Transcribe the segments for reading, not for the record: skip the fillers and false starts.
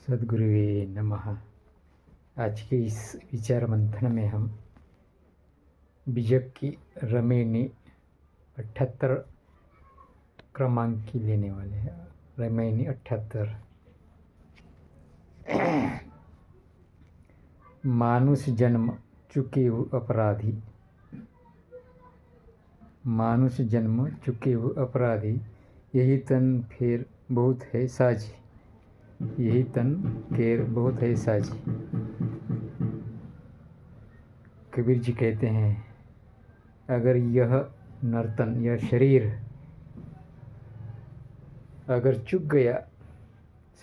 सद्गुरुवे नमः। आज के इस विचार मंथन में हम बीजक की रमेनी 78 क्रमांक की लेने वाले हैं। रमेनी 78। मानुष जन्म चुके वो अपराधी, मानुष जन्म चुके वो अपराधी, यही तन फेर बहुत है साजी, यही तन फेर बहुत है साजी। कबीर जी कहते हैं, अगर यह नर्तन, यह शरीर अगर चूक गया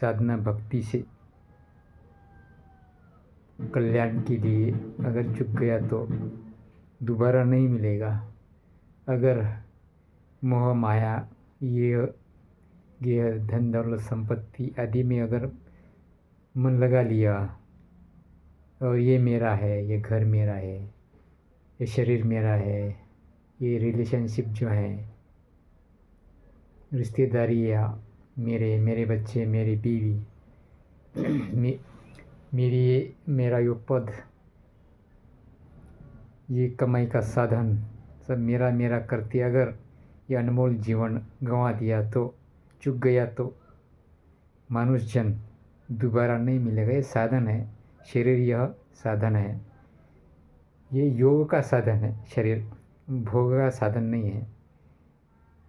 साधना भक्ति से कल्याण के लिए, अगर चूक गया तो दोबारा नहीं मिलेगा। अगर मोह माया ये धन दौलत संपत्ति आदि में अगर मन लगा लिया और ये मेरा है, ये घर मेरा है, ये शरीर मेरा है, ये रिलेशनशिप जो है, रिश्तेदारी या मेरे बच्चे, मेरी बीवी, मेरा यो पद, ये कमाई का साधन सब मेरा मेरा करते अगर ये अनमोल जीवन गंवा दिया तो, चूक गया तो मानुष जन्म दोबारा नहीं मिलेगा। ये साधन है, शरीर यह साधन है, ये योग का साधन है, शरीर भोग का साधन नहीं है।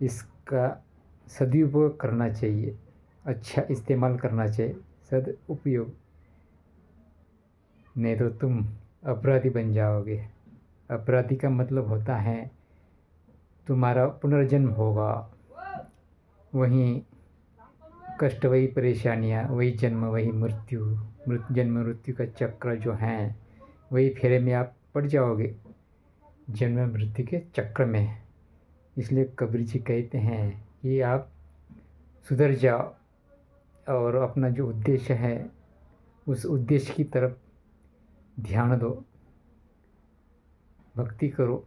इसका सदुपयोग करना चाहिए, अच्छा इस्तेमाल करना चाहिए, सदुपयोग, नहीं तो तुम अपराधी बन जाओगे। अपराधी का मतलब होता है तुम्हारा पुनर्जन्म होगा, वहीं कष्ट, वही परेशानियाँ, वही जन्म, वही मृत्यु, जन्म मृत्यु का चक्र जो है, वही फेरे में आप पड़ जाओगे, जन्म मृत्यु के चक्र में। इसलिए कबीर जी कहते हैं कि आप सुधर जाओ और अपना जो उद्देश्य है उस उद्देश्य की तरफ ध्यान दो, भक्ति करो।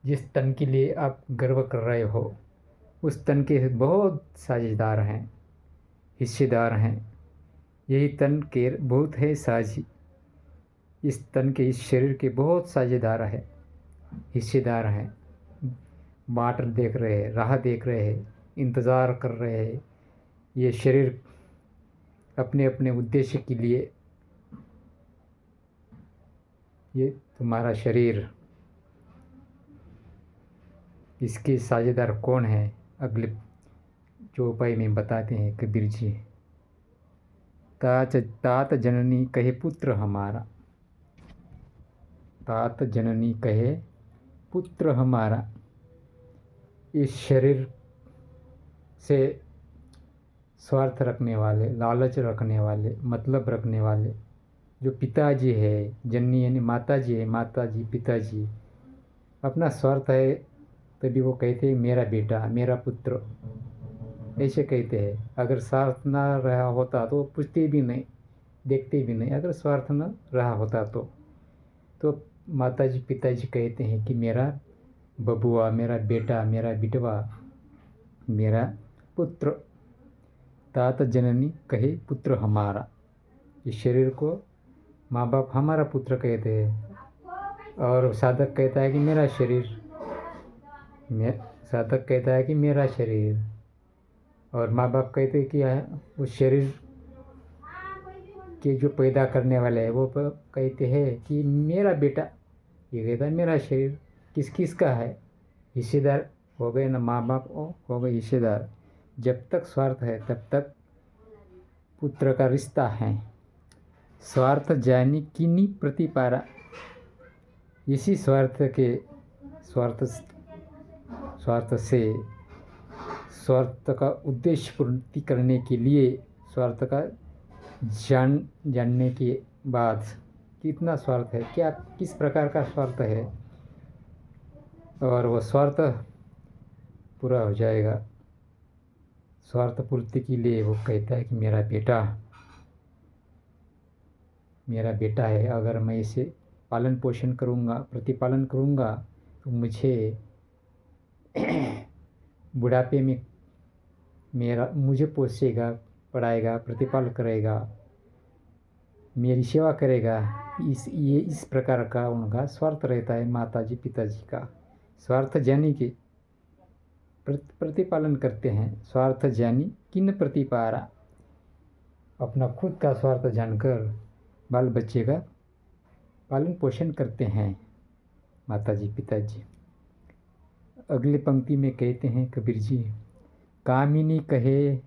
जिस तन के लिए आप गर्व कर रहे हो उस तन के बहुत साझेदार हैं, हिस्सेदार हैं। यही तन के बहुत है साझी, इस तन के, इस शरीर के बहुत साझेदार है, हिस्सेदार हैं। बाट देख रहे हैं, राह देख रहे हैं, इंतज़ार कर रहे हैं। ये शरीर अपने अपने उद्देश्य के लिए, ये तुम्हारा शरीर, इसके साझेदार कौन है? अगले जो उपाय में बताते हैं कबीर जी। तात जननी कहे पुत्र हमारा, तात जननी कहे पुत्र हमारा। इस शरीर से स्वार्थ रखने वाले, लालच रखने वाले, मतलब रखने वाले जो पिताजी है, जननी यानी माताजी है, माताजी पिताजी, अपना स्वार्थ है तभी वो कहते हैं मेरा बेटा, मेरा पुत्र, ऐसे कहते हैं। अगर स्वार्थ ना रहा होता तो पूछते भी नहीं, देखते भी नहीं। अगर स्वार्थ न रहा होता तो माताजी पिताजी कहते हैं कि मेरा बबुआ, मेरा बेटा, मेरा बिटवा, मेरा पुत्र। तात जननी कहे पुत्र हमारा। इस शरीर को माँ बाप हमारा पुत्र कहते हैं और साधक कहता है कि मेरा शरीर, साधक कहता है कि मेरा शरीर, और माँ बाप कहते हैं कि उस शरीर के जो पैदा करने वाले हैं वो कहते हैं कि मेरा बेटा, ये कहता है मेरा शरीर। किस किस का है? हिस्सेदार हो गए ना, माँ बाप हो गए हिस्सेदार। जब तक स्वार्थ है तब तक पुत्र का रिश्ता है। स्वार्थ जानी किन्नी प्रतिपारा, इसी स्वार्थ से स्वार्थ का उद्देश्य पूर्ति करने के लिए, स्वार्थ का जानने के बाद कितना स्वार्थ है, क्या किस प्रकार का स्वार्थ है, और वो स्वार्थ पूरा हो जाएगा। स्वार्थ पूर्ति के लिए वो कहता है कि मेरा बेटा है, अगर मैं इसे पालन पोषण करूँगा, प्रतिपालन करूँगा तो मुझे बुढ़ापे में मुझे पोसेगा, पढ़ाएगा, प्रतिपाल करेगा, मेरी सेवा करेगा। इस प्रकार का उनका स्वार्थ रहता है माताजी पिताजी का। स्वार्थ जानी के प्रतिपालन करते हैं। स्वार्थ जानी किन प्रतिपारा, अपना खुद का स्वार्थ जानकर बाल बच्चे का पालन पोषण करते हैं माताजी पिताजी। अगली पंक्ति में कहते हैं कबीर जी, कामिनी कहे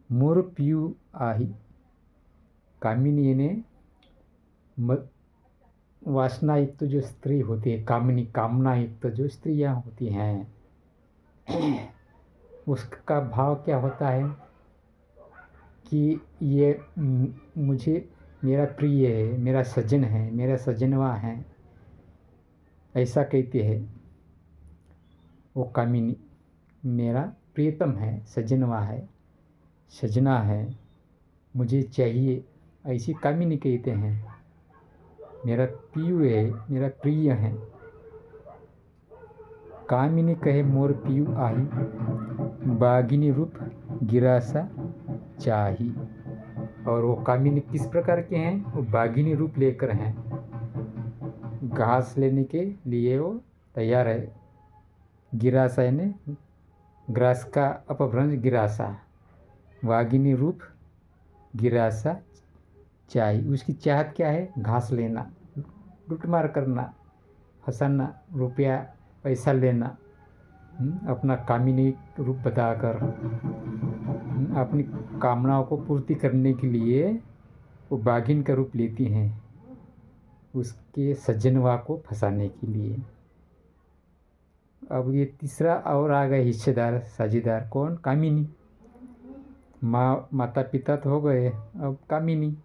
मोर पियू आही। कामिनी ने वासना युक्त जो स्त्री होती है, कामिनी कामना युक्त जो स्त्रियां होती हैं, उसका भाव क्या होता है कि ये मुझे मेरा प्रिय है, मेरा सज्जन है, मेरा सज्जनवा है, ऐसा कहते हैं वो कामिनी। मेरा प्रियतम है, सज्जनवा है, सजना है, मुझे चाहिए, ऐसी कामिनी कहते हैं। मेरा पियू है, मेरा प्रिय है। कामिनी कहे मोर पियू आही, बागिनी रूप गिरासा चाही। और वो कामिनी किस प्रकार के हैं? वो बागिनी रूप लेकर हैं, घास लेने के लिए वो तैयार है। गिरासा यानी ग्रास का अपभ्रंश गिरासा, वागिनी रूप गिरासा चाहिए। उसकी चाहत क्या है? घास लेना, लूटमार करना, फंसाना, रुपया पैसा लेना, अपना कामिनी रूप बताकर अपनी कामनाओं को पूर्ति करने के लिए वो बागिन का रूप लेती हैं, उसके सज्जनवा को फंसाने के लिए। अब ये तीसरा और आ गए हिस्सेदार, साझेदार। कौन? कामिनी। माता पिता तो हो गए, अब कामिनी,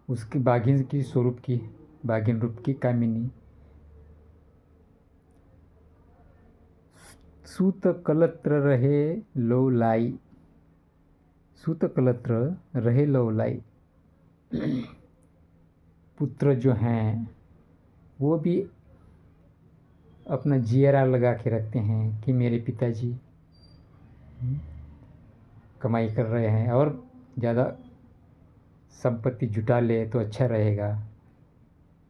उसकी बागिन की स्वरूप की, बागिन रूप की कामिनी। सूत कलत्र रहे लो लाई, सूत कलत्र रहे लो लाई। पुत्र जो हैं वो भी अपना जियरा लगा के रखते हैं कि मेरे पिताजी कमाई कर रहे हैं और ज़्यादा संपत्ति जुटा ले तो अच्छा रहेगा।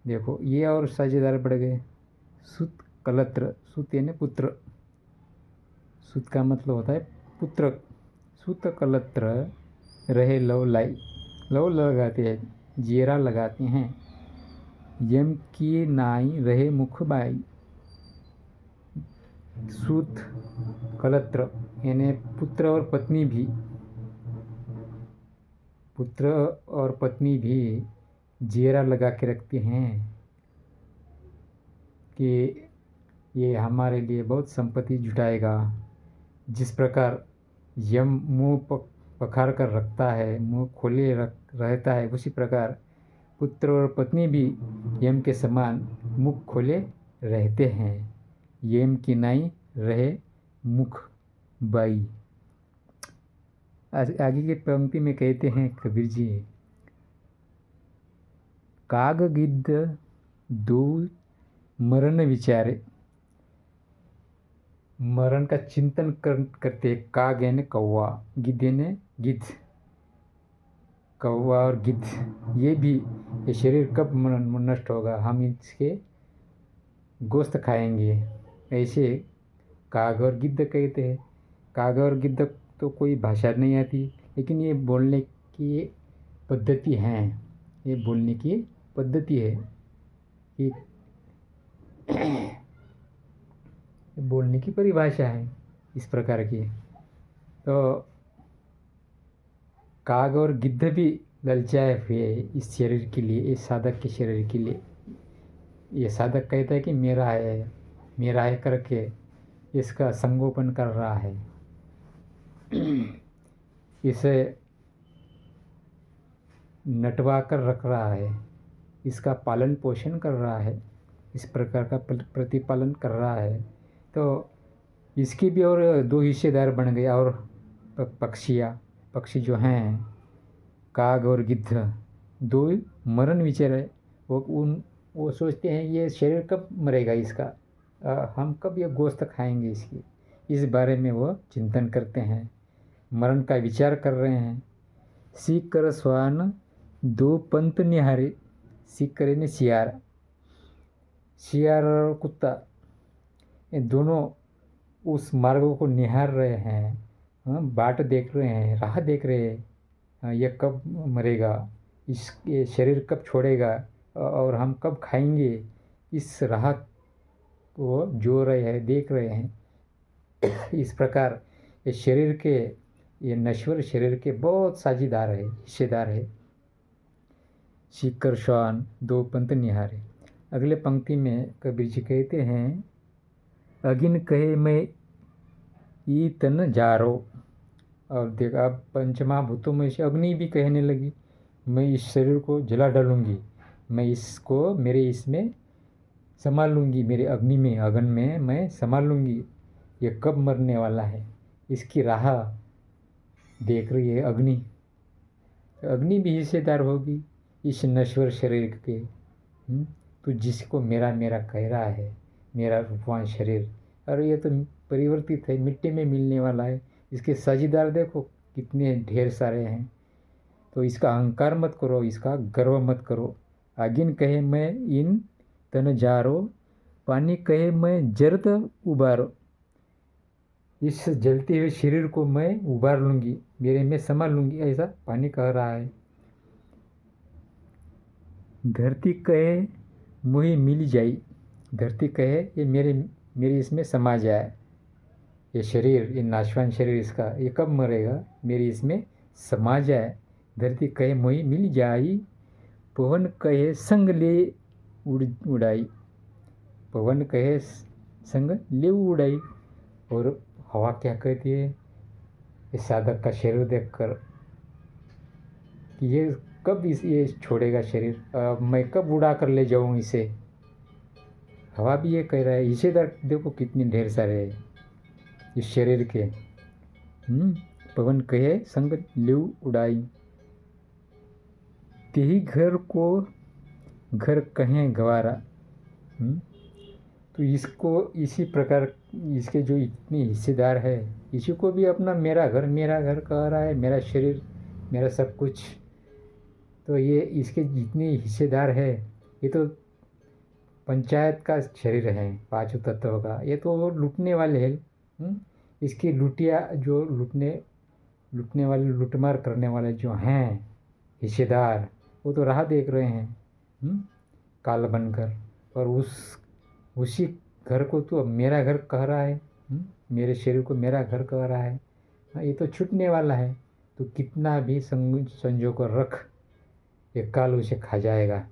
देखो ये और साझेदार बढ़ गए। सूत कलत्र, सूत यानी पुत्र, सूत का मतलब होता है पुत्र। सूत कलत्र रहे लव लाई, लव लगाते हैं, जियरा लगाते हैं। यम की नाई रहे मुख बाई। सूत कलत्र यानी पुत्र और पत्नी भी, पुत्र और पत्नी भी जियरा लगा के रखते हैं कि ये हमारे लिए बहुत संपत्ति जुटाएगा। जिस प्रकार यम मुंह पखार कर रखता है, मुंह खोले रहता है, उसी प्रकार पुत्र और पत्नी भी यम के समान मुख खोले रहते हैं। यम की नाई रहे मुख बाई। आगे की पंक्ति में कहते हैं कबीर जी, काग गिद्ध दो मरण विचारे। मरण का चिंतन करते। काग यानी कौवा, गिद्ध यानी गिद्ध। कौवा और गिद्ध ये भी, ये शरीर कब नष्ट होगा, हम इसके गोश्त खाएंगे, ऐसे काग और गिद्ध कहते हैं। काग और गिद्ध तो कोई भाषा नहीं आती, लेकिन ये बोलने की पद्धति है, ये बोलने की पद्धति है कि बोलने की परिभाषा है इस प्रकार की। तो काग और गिद्ध भी ललचाए हुए इस शरीर के लिए, इस साधक के शरीर के लिए। ये साधक कहता है कि मेरा है करके इसका संगोपन कर रहा है, इसे नटवा कर रख रहा है, इसका पालन पोषण कर रहा है, इस प्रकार का प्रतिपालन कर रहा है। तो इसकी भी और दो हिस्सेदार बन गए। और पक्षी जो हैं, काग और गिद्ध, दो मरण विचार है। वो सोचते हैं ये शरीर कब मरेगा इसका, हम कब ये गोश्त खाएंगे इसकी, इस बारे में वो चिंतन करते हैं, मरण का विचार कर रहे हैं। सीकर स्वान दो पंत निहारे, सीकर यानी सियार, सियार और कुत्ता ये दोनों उस मार्ग को निहार रहे हैं, बाट देख रहे हैं, राह देख रहे हैं, ये कब मरेगा, ये शरीर कब छोड़ेगा और हम कब खाएंगे, इस राह को जो रहे हैं, देख रहे हैं। इस प्रकार ये शरीर के, ये नश्वर शरीर के बहुत साझीदार है, हिस्सेदार है। सीकर श्वान दो पंत निहारे। अगले पंक्ति में कबीर जी कहते हैं, अगिन कहे मैं ई तन जारो। और देखा पंचमहाभूतों में से अग्नि भी कहने लगी, मैं इस शरीर को जला डालूंगी, मैं इसको मेरे इसमें संभाल लूँगी, मेरे अग्नि में, अगन में मैं संभाल लूँगी। ये कब मरने वाला है, इसकी राह देख रही है अग्नि। अग्नि भी हिस्सेदार होगी इस नश्वर शरीर के। तो जिसको मेरा मेरा कह रहा है, मेरा रूपवान शरीर, अरे ये तो परिवर्तित है, मिट्टी में मिलने वाला है, इसके साझीदार देखो कितने ढेर सारे हैं। तो इसका अहंकार मत करो, इसका गर्व मत करो। आगिन कहे मैं इन तन जारो, पानी कहे मैं जरत उबारो। इस जलते हुए शरीर को मैं उबार लूँगी, मेरे में संभाल लूँगी, ऐसा पानी कह रहा है। धरती कहे मुही मिल जाई, धरती कहे ये मेरे इसमें समा जाए, ये शरीर, ये नाशवान शरीर इसका, ये कब मरेगा, मेरी इसमें समा जाए। धरती कहे मुही मिल जाई, पवन कहे संग ले उड़ाई, पवन कहे संग ले उड़ाई। और हवा क्या कहती है इस साधक का शरीर देखकर कि ये कब ये छोड़ेगा शरीर, मैं कब उड़ा कर ले जाऊँ इसे। हवा भी ये कह रहा है, हिस्सेदार देखो कितने ढेर सारे हैं इस शरीर के। पवन कहे संग ले उड़ाई, तेही घर को घर कहें गवारा। तो इसको इसी प्रकार इसके जो इतने हिस्सेदार है, इसी को भी अपना मेरा घर कह रहा है, मेरा शरीर, मेरा सब कुछ। तो ये इसके जितने हिस्सेदार है, ये तो पंचायत का शरीर है पांचों तत्वों का, ये तो लूटने वाले हैं। इसकी लुटिया जो लूटने वाले, लूटमार करने वाले जो हैं हिस्सेदार, वो तो राह देख रहे हैं काल बनकर। और उसी घर को तो मेरा घर कह रहा है, मेरे शरीर को मेरा घर कह रहा है। ये तो छूटने वाला है, तो कितना भी संजो कर रख, ये काल उसे खा जाएगा।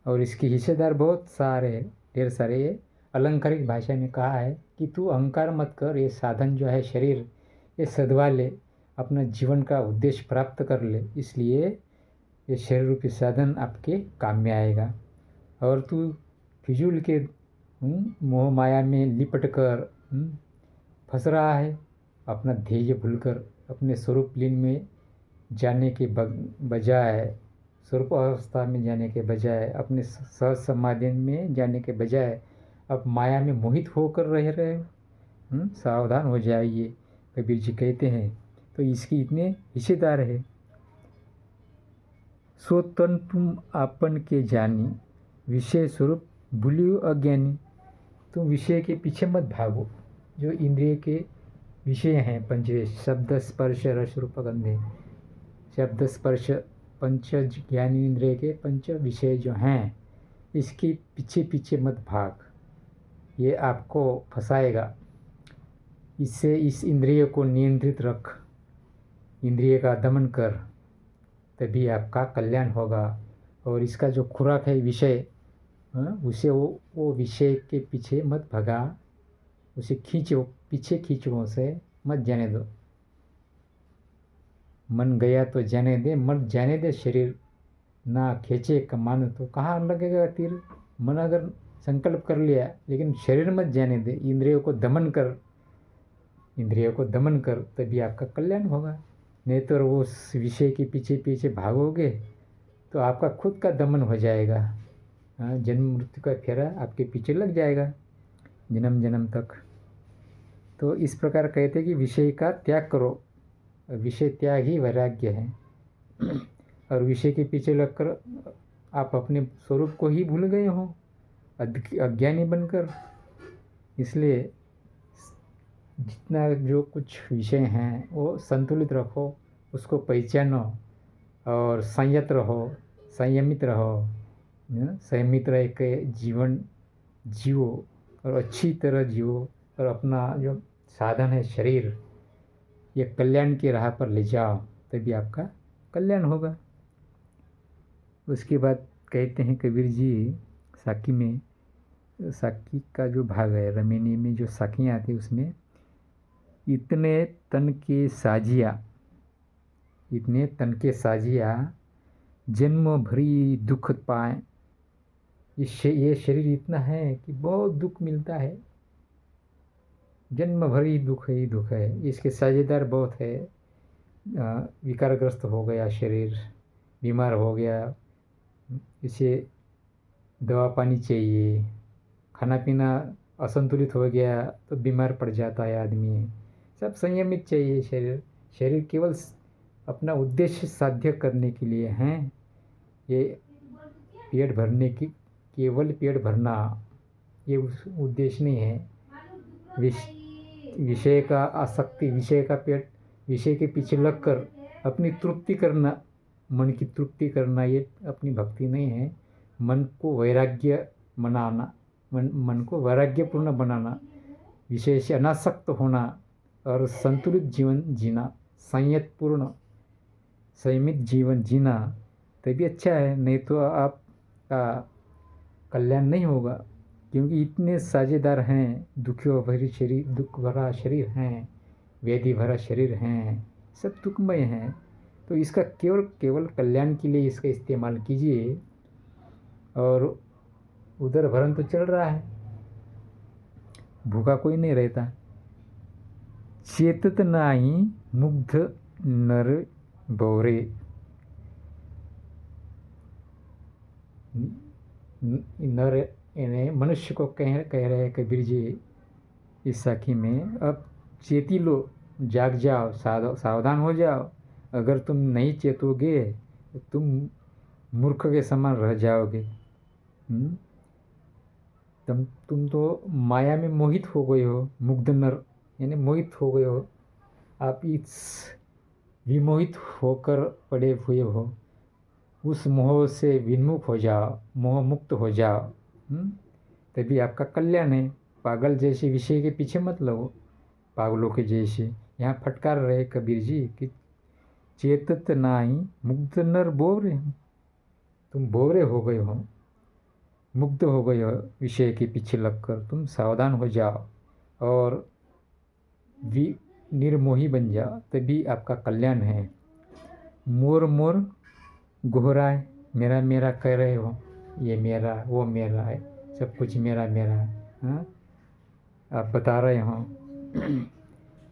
और इसके हिस्सेदार बहुत सारे, ढेर सारे। ये अलंकारिक भाषा में कहा है कि तू अहंकार मत कर, ये साधन जो है शरीर, ये सधवा ले, अपना जीवन का उद्देश्य प्राप्त कर ले, इसलिए ये शरीर रूपी साधन आपके काम में आएगा। और तू फिजूल के मोह माया में लिपट कर फंस रहा है, अपना ध्येय भूलकर अपने स्वरूप लीन में जाने के बजाय, स्वरूप अवस्था में जाने के बजाय, अपने सहज समाधि में जाने के बजाय अब माया में मोहित होकर रह रहे हो। सावधान हो जाइए, कबीर जी कहते हैं। तो इसकी इतने हिस्सेदार है। सो तन तुम आपन के जानी, विषय स्वरूप भूलियो अज्ञानी। तुम विषय के पीछे मत भागो, जो इंद्रिय के विषय हैं पंचवेश, शब्द स्पर्श रस रूप गंधे। शब्द स्पर्श पंच ज्ञानी इंद्रिय के पंच विषय जो हैं, इसके पीछे पीछे मत भाग, ये आपको फंसाएगा। इससे इस इंद्रिय को नियंत्रित रख, इंद्रिय का दमन कर, तभी आपका कल्याण होगा। और इसका जो खुराक है विषय, उसे वो विषय के पीछे मत भगा, उसे खींचो, पीछे खींचो, से मत जाने दो। मन गया तो जाने दे, मत जाने दे शरीर, ना खींचे कमान तो कहाँ लगेगा तीर। मन अगर संकल्प कर लिया, लेकिन शरीर मत जाने दे, इंद्रियों को दमन कर, इंद्रियों को दमन कर, तभी आपका कल्याण होगा। नहीं तो उस विषय के पीछे पीछे भागोगे तो आपका खुद का दमन हो जाएगा। जन्म मृत्यु का फेरा आपके पीछे लग जाएगा जन्म जन्म तक। तो इस प्रकार कहते हैं कि विषय का त्याग करो, विषय त्याग ही वैराग्य है। और विषय के पीछे लगकर आप अपने स्वरूप को ही भूल गए हो अज्ञानी बनकर। इसलिए जितना जो कुछ विषय हैं वो संतुलित रखो, उसको पहचानो और संयत रहो, संयमित रहो, संयमित रह के जीवन जियो और अच्छी तरह जियो और अपना जो साधन है शरीर ये कल्याण की राह पर ले जाओ, तभी आपका कल्याण होगा। उसके बाद कहते हैं कबीर जी साकी में, साकी का जो भाग है रमेनी में जो साखियाँ आती उसमें, इतने तन के साजिया जन्म भरी दुख पाए। ये शरीर इतना है कि बहुत दुख मिलता है, जन्म भरी दुख ही दुख है, इसके साझेदार बहुत है। विकारग्रस्त हो गया शरीर, बीमार हो गया, इसे दवा पानी चाहिए, खाना पीना असंतुलित हो गया तो बीमार पड़ जाता है आदमी। सब संयमित चाहिए शरीर केवल अपना उद्देश्य साध्य करने के लिए हैं। ये पेट भरने की, केवल पेट भरना ये उद्देश्य नहीं है। विषय का आसक्ति, विषय के पीछे लगकर अपनी तृप्ति करना, मन की तृप्ति करना, ये अपनी भक्ति नहीं है। मन को वैराग्य बनाना, मन को वैराग्यपूर्ण बनाना, विषय से अनासक्त होना और संतुलित जीवन जीना, संयमित जीवन जीना, तभी अच्छा है। नहीं तो आपका कल्याण नहीं होगा, क्योंकि इतने साझेदार हैं, दुख भरा शरीर हैं, व्याधि भरा शरीर हैं, सब दुखमय हैं। तो इसका केवल कल्याण के लिए इसका इस्तेमाल कीजिए। और उधर भरण तो चल रहा है, भूखा कोई नहीं रहता। चेतत नाई मुग्ध नर बौरे, नर यानी मनुष्य को कह रहे हैं कबीर जी इस साखी में। अब चेती लो, जाग जाओ, सावधान हो जाओ। अगर तुम नहीं चेतोगे तो तुम मूर्ख के समान रह जाओगे। तुम तो माया में मोहित हो गए हो, मुग्ध नर यानी मोहित हो गए हो। आप इस विमोहित होकर पड़े हुए हो, उस मोह से विन्मुख हो जाओ, मोह मुक्त हो जाओ, तभी आपका कल्याण है। पागल जैसे विषय के पीछे मत लगो, पागलों के जैसे। यहाँ फटकार रहे कबीर जी कि चेतत नाई मुग्ध नर बोरे, तुम बोरे हो गए हो, मुग्ध हो गए हो विषय के पीछे लगकर। तुम सावधान हो जाओ और निर्मोही बन जाओ, तभी आपका कल्याण है। मोर मोर गोहराए, मेरा मेरा कह रहे हो, ये मेरा वो मेरा है, सब कुछ मेरा मेरा है, हाँ? आप बता रहे हो,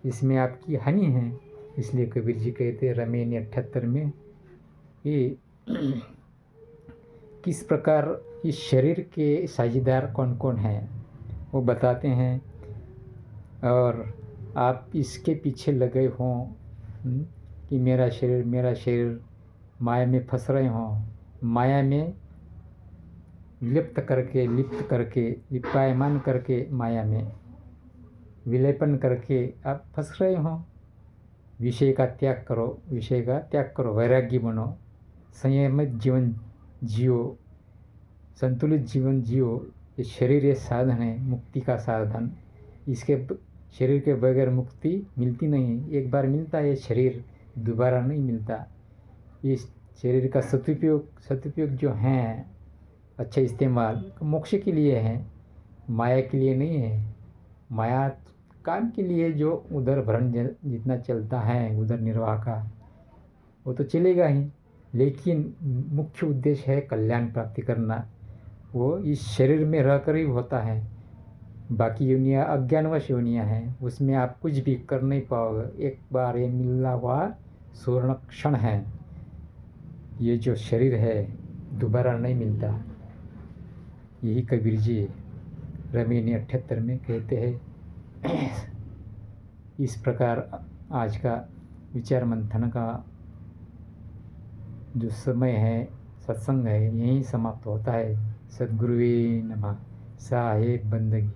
इसमें आपकी हानि है। इसलिए कबीर जी कहते हैं रमेनी 78 में कि किस प्रकार इस शरीर के साझेदार कौन कौन हैं वो बताते हैं। और आप इसके पीछे लगे हों कि मेरा शरीर माया में फंस रहे हों, माया में लिप्त करके लिप्तायमान करके माया में विलेपन करके आप फंस रहे हों। विषय का त्याग करो, वैराग्य बनो, संयमित जीवन जियो, संतुलित जीवन जियो। ये शरीर ये साधन है, मुक्ति का साधन। इसके शरीर के बगैर मुक्ति मिलती नहीं। एक बार मिलता है शरीर, दोबारा नहीं मिलता। इस शरीर का सदुपयोग जो है, अच्छा इस्तेमाल मोक्ष के लिए है, माया के लिए नहीं है। माया काम के लिए जो उधर भरण जितना चलता है उधर निर्वाह का, वो तो चलेगा ही, लेकिन मुख्य उद्देश्य है कल्याण प्राप्ति करना। वो इस शरीर में रहकर ही होता है। बाकी योनियाँ अज्ञानवश योनियाँ हैं, उसमें आप कुछ भी कर नहीं पाओगे। एक बार ये मिला हुआ स्वर्ण क्षण है, ये जो शरीर है दोबारा नहीं मिलता। यही कबीर जी रमेनी 78 में कहते हैं इस प्रकार आज का विचार मंथन का जो समय है, सत्संग है, यहीं समाप्त होता है। सद्गुरुवे नमः। साहेब बंदगी।